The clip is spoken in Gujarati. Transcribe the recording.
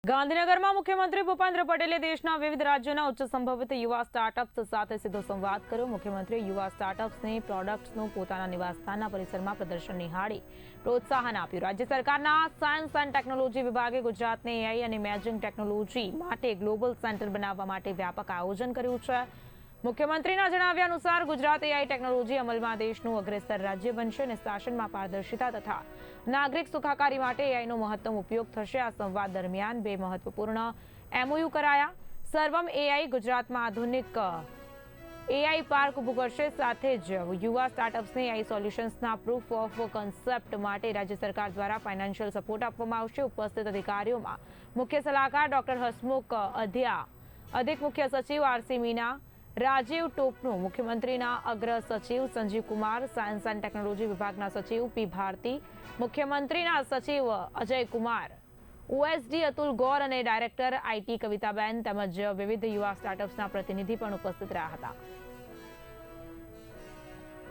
ગાંધીનગરમાં મુખ્યમંત્રી ભૂપેન્દ્ર પટેલે દેશના વિવિધ રાજ્યોના ઉચ્ચ સંભવિત યુવા સ્ટાર્ટઅપ્સ સાથે સીધો સંવાદ કર્યો। મુખ્યમંત્રીએ યુવા સ્ટાર્ટઅપ્સને પ્રોડક્ટ્સનું પોતાના નિવાસસ્થાનના પરિસરમાં પ્રદર્શન નિહાળી પ્રોત્સાહન આપ્યું। રાજ્ય સરકારના સાયન્સ એન્ડ ટેકનોલોજી વિભાગે ગુજરાતને એઆઈ અને ઇમેજિંગ ટેકનોલોજી માટે ગ્લોબલ સેન્ટર બનાવવા માટે વ્યાપક આયોજન કર્યું છે। મુખ્યમંત્રીના જણાવ્યા અનુસાર ગુજરાત એઆઈ ટેકનોલોજી અમલમાં દેશનું અગ્રેસર રાજ્ય બનશે અને શાસનમાં પારદર્શિતા તથા નાગરિક સુખાકારી માટે એઆઈનો મહત્તમ ઉપયોગ થશે। આ સંવાદ દરમિયાન બે મહત્વપૂર્ણ એમઓયુ કરાયા। સર્વમ એઆઈ ગુજરાતમાં આધુનિક એઆઈ પાર્ક ઊભું કરશે, સાથે જ યુવા સ્ટાર્ટઅપ્સને એઆઈ સોલ્યુશન્સના પ્રૂફ ઓફ કોન્સેપ્ટ માટે રાજ્ય સરકાર દ્વારા ફાઇનાન્શિયલ સપોર્ટ આપવામાં આવશે। ઉપસ્થિત અધિકારીઓમાં મુખ્ય સલાહકાર ડોક્ટર હસમુખ અધિયા, અધિક મુખ્ય સચિવ આરસી મીના, રાજીવ ટોપનું, મુખ્યમંત્રીના અગ્ર સચિવ Sanjeev Kumar, science and technology વિભાગના સચિવ પી ભારતી, મુખ્યમંત્રીના સચિવ અજય કુમાર, ઓએસડી અતુલ ગૌર અને ડાયરેક્ટર આઈટી કવિતાબેન તેમજ વિવિધ યુવા સ્ટાર્ટઅપ્સના પ્રતિનિધિ પણ ઉપસ્થિત રહ્યા હતા।